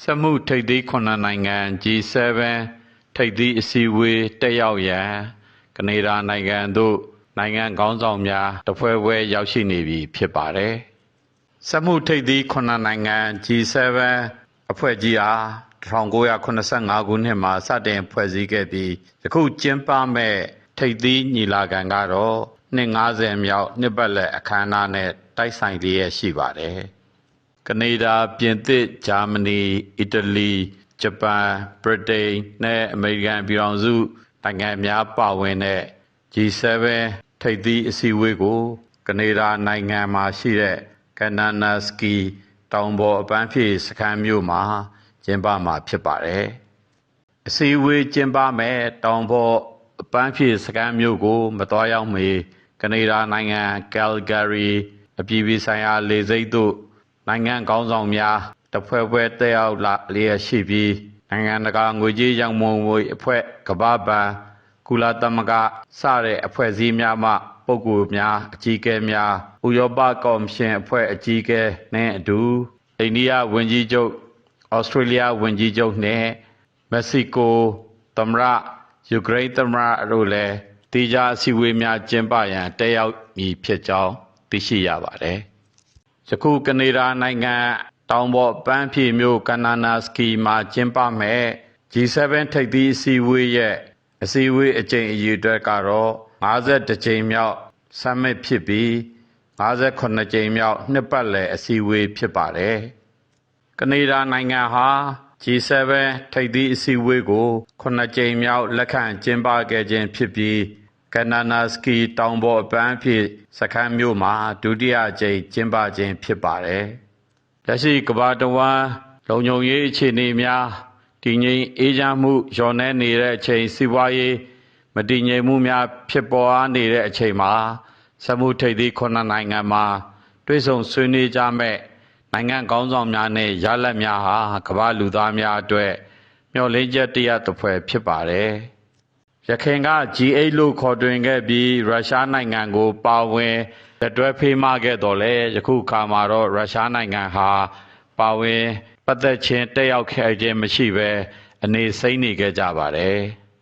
စမှုထိပ်သီး9နိုင်ငံ G7 ထိပ်သီးအစည်းအဝေးတက်ရောက်ရန်ကနေဒါနိုင်ငံသို့နိုင်ငံခေါင်းဆောင်များတဖွဲ့ပွဲရောက်ရှိနေပြီဖြစ်ပါတယ်။စမှုထိပ်သီး9နိုင်ငံ G7 အဖွဲ့ကြီးအား1985ခုနှစ်မှာစတင်ဖွဲ့စည်းခဲ့ပြီးယခုကျင်းပမဲ့ထိပ်သီးညီလာခံကတော့နှစ်90မြောက်နှစ်ပတ်လည်အခမ်းအနားနဲ့တိုက်ဆိုင်လျက်ရှိပါတယ်။ကနေဒါ၊ပြင်သစ်၊ဂျာမနီ၊အီတလီ၊ဂျပန်၊ဗြိတိန်နဲ့အမေရိကန်ပြည်ထောင်စုနိုင်ငံများပါဝင်တဲ့ G7 ထိပ်သီးအစည်းအဝေးကိုကနေဒါနိုင်ငံမှာရှိတဲ့Kananaskisတောင်ပေါ်အပန်းဖြေစခန်းမြို့မှာကျင်းပမှာဖြစ်ပါတယ်။အစည်းအဝေးကျင်းပမဲ့တောင်ပေါ်အပန်းဖြေစခန်းမြို့ကိုမသွားရောက်မီကနေဒါနိုင်ငံCalgaryအပြည်ပြည်ဆိုင်ရာလေဆိပ်သို့နိုင်ငံခေါင်းဆောင်များတဖွဲ့ပွဲတက်ရောက်လာလျက်ရှိပြီးနိုင်ငံတကာငွေကြေးရန်ပုံငွေအဖွဲ့ကမ္ဘာ့ဘဏ်ကုလသမဂ္ဂစတဲ့အဖွဲ့အစည်းများမှပုဂ္ဂိုလ်များအကြီးအကဲများဥရောပကော်မရှင်အဖွဲ့အကြီးအကဲနှင့်အတူအိန္ဒိယဝန်ကြီးချုပ်ဩစတြေးလျဝန်ကြီးချုပ်နှင့်မက္ကဆီကိုသမ္မတယူကရိန်းသမ္မတတို့လည်းတေဂျာအစည်းအဝေးများကျင်းပရန်တက်ရောက်မည်ဖြစ်ကြောင်းသိရှိရပါတယ်။ယခုကနေဒါနိုင်ငံတောင်ပေါ်ပန်းဖြေမြို့Kananaskisမှာကျင်းပမဲ့ G7 ထိပ်သီးအစည်းအဝေးရဲ့အစည်းအဝေးအကြိမ်အရေအတွက်ကတော့51ကြိမ်မြောက် Summit ဖြစ်ပြီး58ကြိမ်မြောက်နှစ်ပတ်လည်အစည်းအဝေးဖြစ်ပါတယ်။ကနေဒါနိုင်ငံဟာ G7 ထိပ်သီးအစည်းအဝေးကို9ကြိမ်မြောက်လက်ခံကျင်းပခဲ့ခြင်းဖြစ်ပြီးKananaskisတောင်ပေါ်အပန်းဖြေစခန်းမြို့မှာဒုတိယအကြိမ်ကျင်းပခြင်းဖြစ်ပါတယ်။လက်ရှိကမ္ဘာတဝန်းလုံခြုံရေးအခြေအနေများတည်ငြိမ်အေးချမ်းမှုလျော့နည်းနေတဲ့အချိန်စီးပွားရေးမတည်ငြိမ်မှုများဖြစ်ပေါ်နေတဲ့အချိန်မှာစမှုထိပ်သီး9နိုင်ငံမှာတွေ့ဆုံဆွေးနွေးကြမဲ့နိုင်ငံခေါင်းဆောင်များနဲ့ရလဒ်များဟာကမ္ဘာလူသားများအတွက်မျှော်လင့်ချက်တရတစ်ဖွဲ့ဖြစ်ပါတယ်။ယခင်က G8 လို့ခေါ်တွင်ခဲ့ပြီးရုရှားနိုင်ငံကိုပါဝင်လက်တွဲဖေးမခဲ့တော်လဲယခုအခါမှာတော့ရုရှားနိုင်ငံဟာပါဝင်ပတ်သက်ခြင်းတက်ရောက်ခဲ့ခြင်းမရှိဘဲအနေစိမ့်နေခဲ့ကြပါတယ်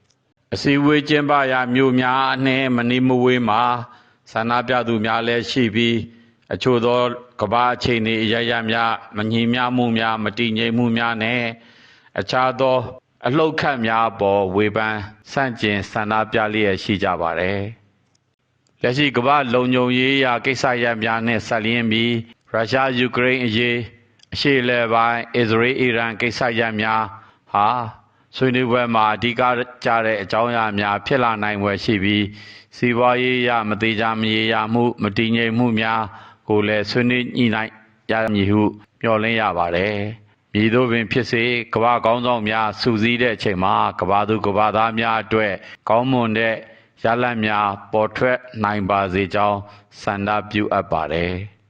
။အစည်းအဝေးကျင်းပရာမြို့များအနှင့်မနီမဝေးမှာဆန္ဒပြသူများလည်းရှိပြီးအချို့သောကမ္ဘာအခြေအနေအရရများမညီမျှမှုများမတည်ငြိမ်မှုများနဲ့အခြားသောအလှုပ်ခတ်များပေါ်ဝေဖန်ဆန့်ကျင်ဆန္ဒပြလျက်ရှိကြပါတယ်။လက်ရှိကမ္ဘာလုံခြုံရေးရာကိစ္စရပ်များနဲ့ဆက်လျင်းပြီးရုရှားယူကရိန်းအရေးအရှေ့အလယ်ပိုင်းအစ္စရေးအီရန်ကိစ္စရပ်များဟာဆွေးနွေးပွဲမှာအဓိကကျတဲ့အကြောင်းအရာများဖြစ်လာနိုင်ွယ်ရှိပြီးစီးပွားရေးရမသေးချာမရေရာမှုမတည်ငြိမ်မှုများကိုလည်းဆွေးနွေးညှိနှိုင်းရမည်ဟုမျှော်လင့်ရပါတယ်။မည်သို့ပင်ဖြစ်စေကမ္ဘာကောင်းဆောင်များစုစည်းတဲ့အချိန်မှာကမ္ဘာသူကမ္ဘာသားများအတွက်ကောင်းမွန်တဲ့ရလဒ်များပေါ်ထွက်နိုင်ပါစေကြောင်းဆန္ဒပြုအပ်ပါတယ်။